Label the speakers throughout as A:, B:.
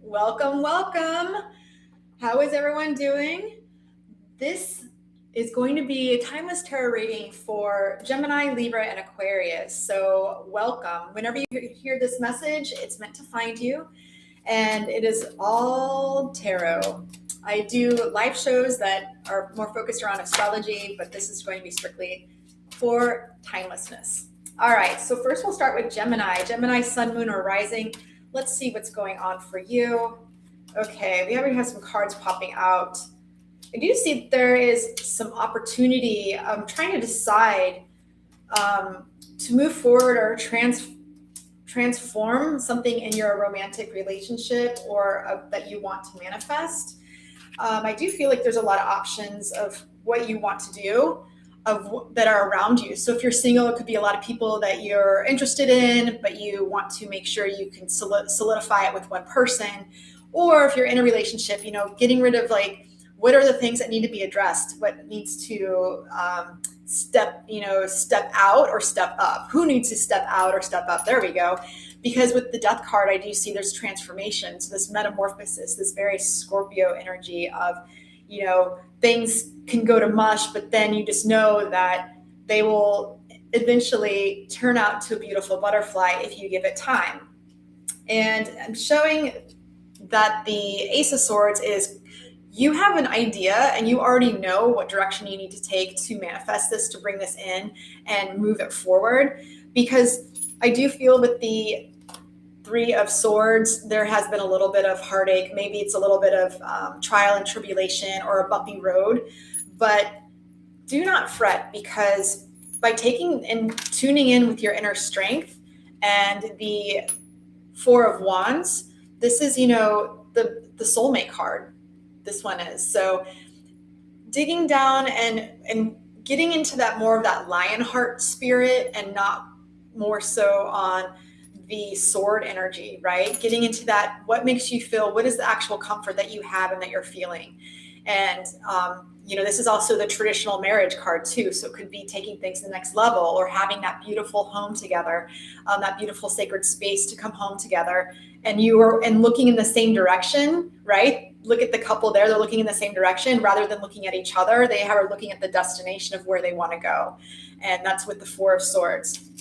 A: Welcome, welcome. How is everyone doing? This is going to be a timeless tarot reading for Gemini, Libra, and Aquarius. So welcome. Whenever you hear this message, it's meant to find you, and it is all tarot. I do live shows that are more focused around astrology, but this is going to be strictly for timelessness. All right, so first we'll start with Gemini. Gemini, sun, moon, or rising. Let's see what's going on for you. Okay, we already have some cards popping out. I do see there is some opportunity. I'm trying to decide to move forward or transform something in your romantic relationship or that you want to manifest. I do feel like there's a lot of options of what you want to do that are around you. So if you're single, it could be a lot of people that you're interested in, but you want to make sure you can solidify it with one person. Or if you're in a relationship, getting rid of what are the things that need to be addressed? What needs to step out or step up? Who needs to step out or step up? There we go. Because with the Death card, I do see there's transformation. So this metamorphosis, this very Scorpio energy of, things can go to mush, but then you just know that they will eventually turn out to a beautiful butterfly if you give it time. And I'm showing that the Ace of Swords is you have an idea and you already know what direction you need to take to manifest this, to bring this in and move it forward. Because I do feel with the Three of Swords, there has been a little bit of heartache. Maybe it's a little bit of trial and tribulation or a bumpy road, but do not fret, because by taking and tuning in with your inner strength and the Four of Wands, this is, the soulmate card. This one is. So digging down and getting into that more of that lion heart spirit and not more so on the sword energy, right? Getting into that, what makes you feel, what is the actual comfort that you have and that you're feeling? And, this is also the traditional marriage card too. So it could be taking things to the next level or having that beautiful home together, that beautiful sacred space to come home together. And looking in the same direction, right? Look at the couple there. They're looking in the same direction rather than looking at each other. They are looking at the destination of where they want to go. And that's with the Four of Swords.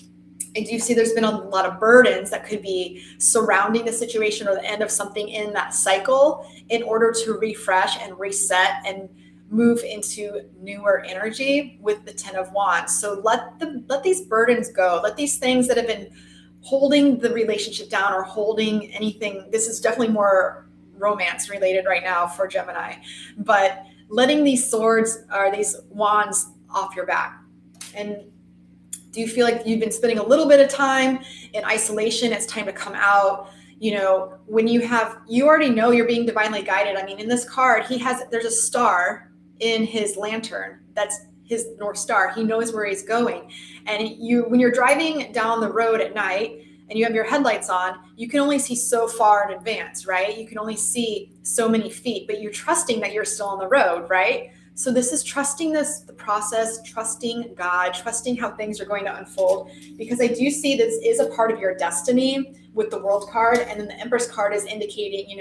A: I do see there's been a lot of burdens that could be surrounding the situation or the end of something in that cycle in order to refresh and reset and move into newer energy with the Ten of Wands. So let these burdens go. Let these things that have been holding the relationship down or holding anything. This is definitely more romance related right now for Gemini, but letting these swords or these wands off your back. And do you feel like you've been spending a little bit of time in isolation? It's time to come out. When you already know you're being divinely guided. I mean, in this card, there's a star in his lantern. That's his North Star. He knows where he's going. And when you're driving down the road at night and you have your headlights on, you can only see so far in advance, right? You can only see so many feet, but you're trusting that you're still on the road, right? So this is trusting the process, trusting God, trusting how things are going to unfold, because I do see this is a part of your destiny with the World card. And then the Empress card is indicating,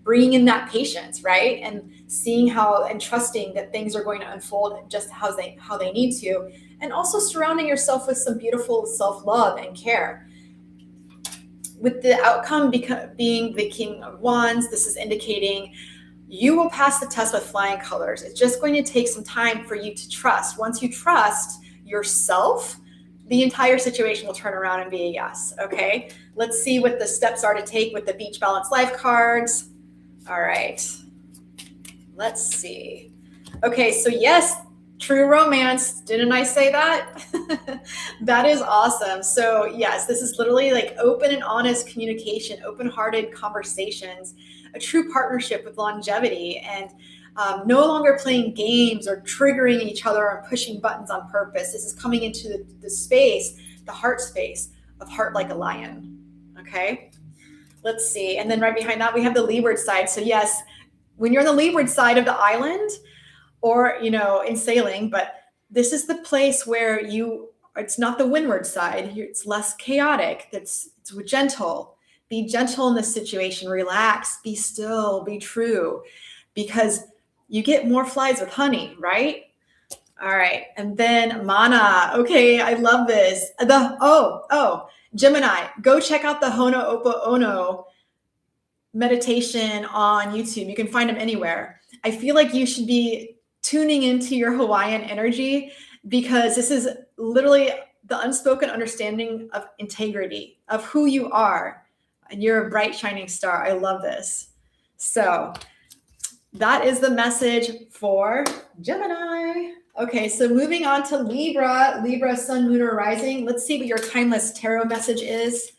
A: bringing in that patience, right? And seeing how and trusting that things are going to unfold just how they need to. And also surrounding yourself with some beautiful self-love and care. With the outcome being the King of Wands, this is indicating you will pass the test with flying colors. It's just going to take some time for you to trust. Once you trust yourself, the entire situation will turn around and be a yes, okay? Let's see what the steps are to take with the Beach Balance Life cards. All right, let's see. Okay, so yes, true romance. Didn't I say that? That is awesome. So yes, this is literally like open and honest communication, open-hearted conversations, a true partnership with longevity, and no longer playing games or triggering each other or pushing buttons on purpose. This is coming into the space, the heart space of heart like a lion. Okay, let's see. And then right behind that, we have the leeward side. So yes, when you're on the leeward side of the island or, in sailing, but this is the place where it's not the windward side. It's less chaotic. It's gentle, Be gentle in this situation, relax, be still, be true, because you get more flies with honey, right? All right. And then Mana. Okay, I love this. Gemini, go check out the Ho'oponopono meditation on YouTube. You can find them anywhere. I feel like you should be tuning into your Hawaiian energy, because this is literally the unspoken understanding of integrity, of who you are. And you're a bright, shining star. I love this. So that is the message for Gemini. Okay, so moving on to Libra. Libra, sun, moon, or rising. Let's see what your timeless tarot message is.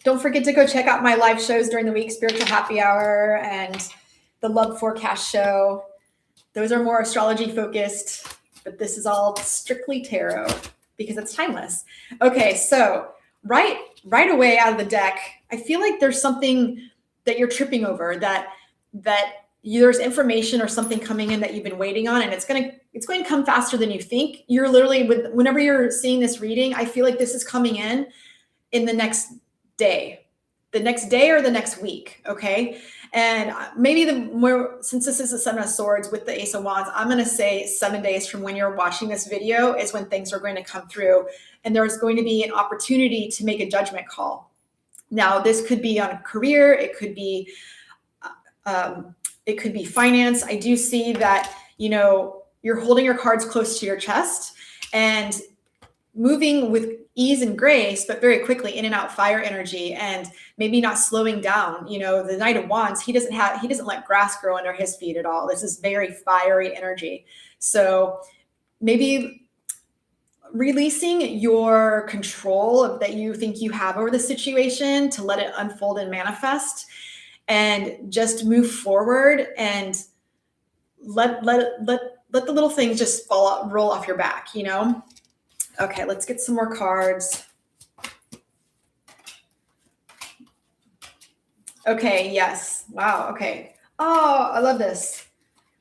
A: Don't forget to go check out my live shows during the week, Spiritual Happy Hour and the Love Forecast Show. Those are more astrology focused, but this is all strictly tarot because it's timeless. Okay, so right away out of the deck, I feel like there's something that you're tripping over, that there's information or something coming in that you've been waiting on, and it's going to come faster than you think. You're literally, whenever you're seeing this reading, I feel like this is coming in the next day or the next week. Okay. And maybe since this is the Seven of Swords with the Ace of Wands, I'm going to say 7 days from when you're watching this video is when things are going to come through, and there's going to be an opportunity to make a judgment call. Now, this could be on a career. It could be finance. I do see that, you're holding your cards close to your chest and moving with ease and grace, but very quickly in and out fire energy, and maybe not slowing down. The Knight of Wands, he doesn't let grass grow under his feet at all. This is very fiery energy. So maybe releasing your control that you think you have over the situation to let it unfold and manifest, and just move forward and let the little things just roll off your back, Okay, let's get some more cards. Okay, yes. Wow, okay. Oh, I love this.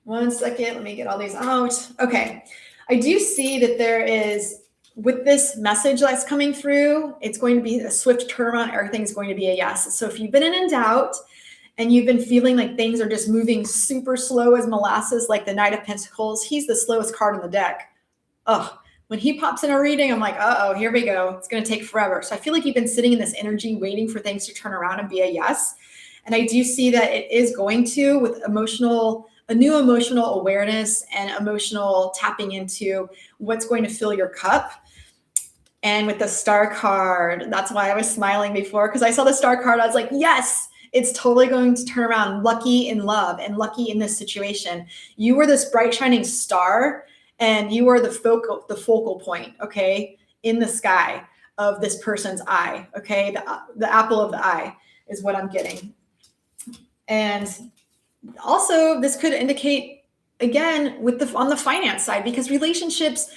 A: 1 second, let me get all these out. Okay, I do see that there is, with this message that's coming through, it's going to be a swift turnaround. Everything's going to be a yes. So if you've been in doubt and you've been feeling like things are just moving super slow as molasses, like the Knight of Pentacles, he's the slowest card on the deck. When he pops in a reading, I'm like, here we go. It's going to take forever. So I feel like you've been sitting in this energy waiting for things to turn around and be a yes. And I do see that it is going to, with a new emotional awareness and emotional tapping into what's going to fill your cup. And with the Star card, that's why I was smiling before, because I saw the Star card. I was like, yes, it's totally going to turn around. Lucky in love and lucky in this situation. You were this bright, shining star, and you are the focal point, okay, in the sky of this person's eye, okay? The apple of the eye is what I'm getting. And also, this could indicate, again, on the finance side, because relationships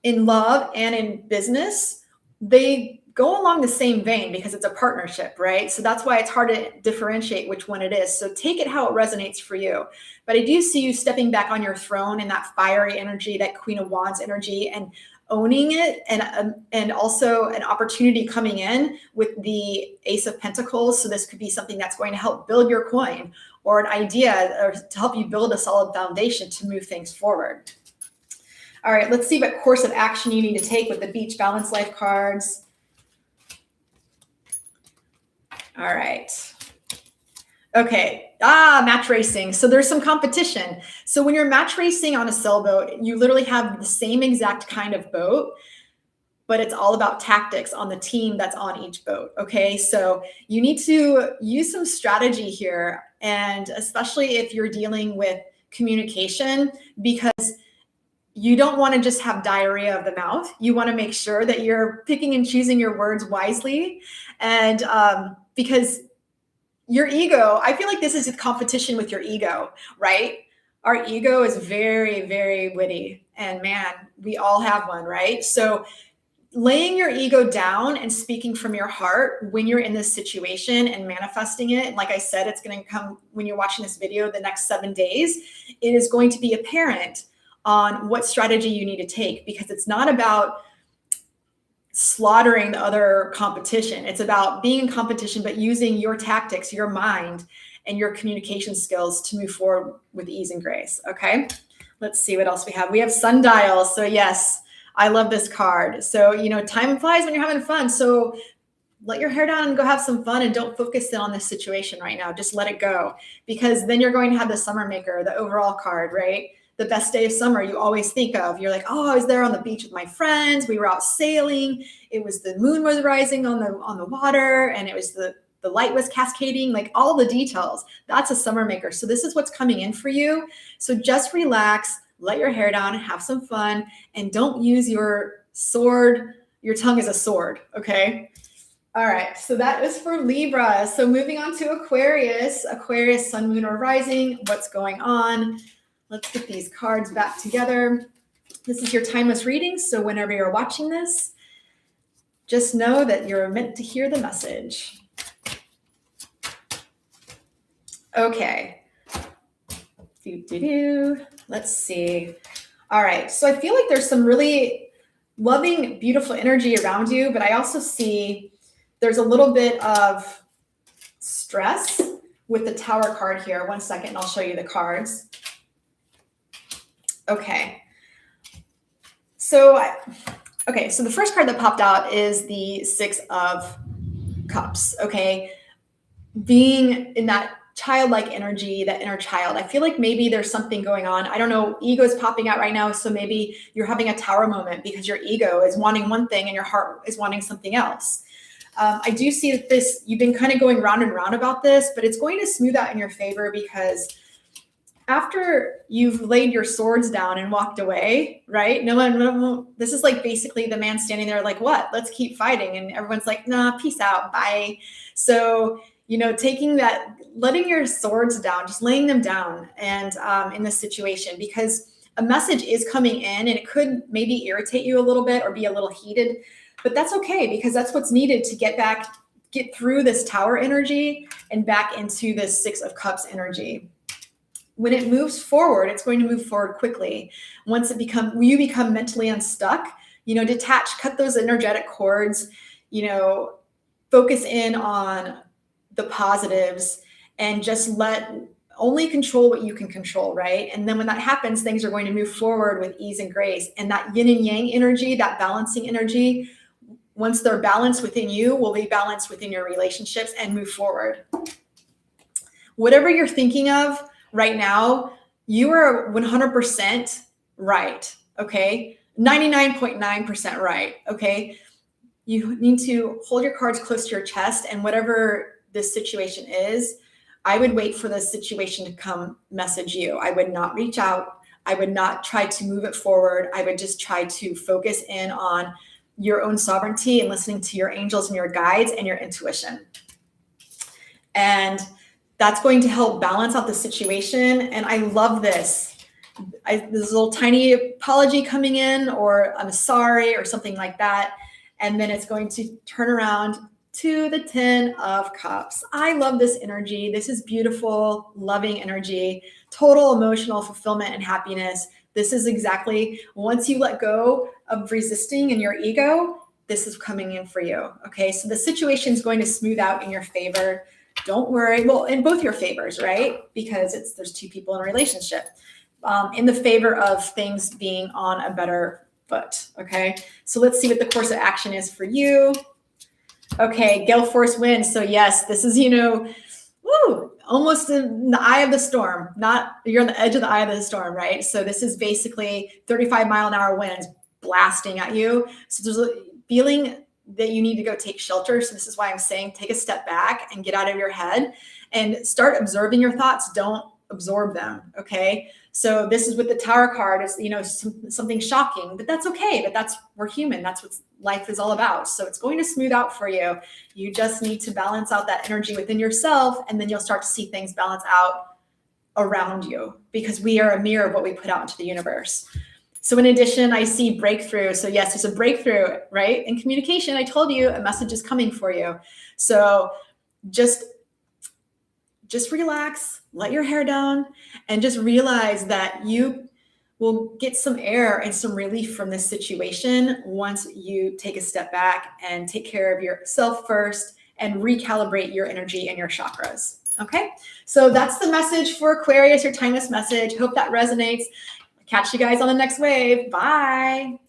A: in love and in business, they go along the same vein because it's a partnership, right? So that's why it's hard to differentiate which one it is. So take it how it resonates for you. But I do see you stepping back on your throne in that fiery energy, that Queen of Wands energy, and owning it, and also an opportunity coming in with the Ace of Pentacles. So this could be something that's going to help build your coin, or an idea, or to help you build a solid foundation to move things forward. All right, let's see what course of action you need to take with the Beach Balance Life cards. All right. Okay. Match racing. So there's some competition. So when you're match racing on a sailboat, you literally have the same exact kind of boat, but it's all about tactics on the team that's on each boat. Okay. So you need to use some strategy here. And especially if you're dealing with communication, because you don't want to just have diarrhea of the mouth. You want to make sure that you're picking and choosing your words wisely. And because your ego, I feel like this is a competition with your ego, right? Our ego is very, very witty. And man, we all have one, right? So laying your ego down and speaking from your heart when you're in this situation and manifesting it. And like I said, it's going to come when you're watching this video the next 7 days. It is going to be apparent on what strategy you need to take, because it's not about slaughtering the other competition. It's about being in competition, but using your tactics, your mind, and your communication skills to move forward with ease and grace. Okay. Let's see what else we have. We have sundial. So yes, I love this card. So, time flies when you're having fun. So let your hair down and go have some fun, and don't focus in on this situation right now. Just let it go, because then you're going to have the summer maker, the overall card, right? The best day of summer you always think of. You're like, oh, I was there on the beach with my friends. We were out sailing. It was the moon was rising on the water, and it was the light was cascading, like all the details. That's a summer maker. So this is what's coming in for you. So just relax, let your hair down, have some fun, and don't use your sword. Your tongue is a sword, okay? All right, so that is for Libra. So moving on to Aquarius, sun, moon, or rising, what's going on? Let's get these cards back together. This is your timeless reading, so whenever you're watching this, just know that you're meant to hear the message. Okay. Let's see. All right, so I feel like there's some really loving, beautiful energy around you, but I also see there's a little bit of stress with the Tower card here. One second, and I'll show you the cards. Okay. So the first card that popped out is the Six of Cups, okay? Being in that childlike energy, that inner child. I feel like maybe there's something going on. I don't know. Ego is popping out right now. So maybe you're having a Tower moment because your ego is wanting one thing and your heart is wanting something else. I do see that you've been kind of going round and round about this, but it's going to smooth out in your favor, because after you've laid your swords down and walked away, right? This is like basically the man standing there like, what? Let's keep fighting. And everyone's like, nah, peace out, bye. So, taking that, letting your swords down, just laying them down, and in this situation, because a message is coming in and it could maybe irritate you a little bit or be a little heated, but that's okay, because that's what's needed to get through this Tower energy and back into this Six of Cups energy. When it moves forward, it's going to move forward quickly. Once you become mentally unstuck, detach, cut those energetic cords, focus in on the positives, and just only control what you can control, right? And then when that happens, things are going to move forward with ease and grace. And that yin and yang energy, that balancing energy, once they're balanced within you, will be balanced within your relationships and move forward. Whatever you're thinking of right now, you are 100% right, okay? 99.9% right, okay? You need to hold your cards close to your chest, and whatever this situation is, I would wait for the situation to come message you. I would not reach out. I would not try to move it forward. I would just try to focus in on your own sovereignty and listening to your angels and your guides and your intuition. And that's going to help balance out the situation. And I love this. There's a little tiny apology coming in, or I'm sorry, or something like that. And then it's going to turn around to the Ten of Cups. I love this energy. This is beautiful, loving energy, total emotional fulfillment and happiness. This is exactly, once you let go of resisting and your ego, this is coming in for you. Okay, so the situation is going to smooth out in your favor. Don't worry. Well, in both your favors, right? Because there's two people in a relationship. In the favor of things being on a better foot. Okay, so let's see what the course of action is for you. Okay, gale force winds. So yes, this is, almost in the eye of the storm. You're on the edge of the eye of the storm, right? So this is basically 35-mile-an-hour winds blasting at you. So there's a feeling that you need to go take shelter. So this is why I'm saying take a step back and get out of your head and start observing your thoughts. Don't absorb them. Okay. So this is with the Tower card, is, something shocking, but that's okay. But we're human. That's what life is all about. So it's going to smooth out for you. You just need to balance out that energy within yourself, and then you'll start to see things balance out around you, because we are a mirror of what we put out into the universe. So in addition, I see breakthrough. So yes, there's a breakthrough, right? In communication, I told you a message is coming for you. So just relax, let your hair down, and just realize that will get some air and some relief from this situation once you take a step back and take care of yourself first and recalibrate your energy and your chakras. Okay, so that's the message for Aquarius, your timeless message. Hope that resonates. Catch you guys on the next wave. Bye.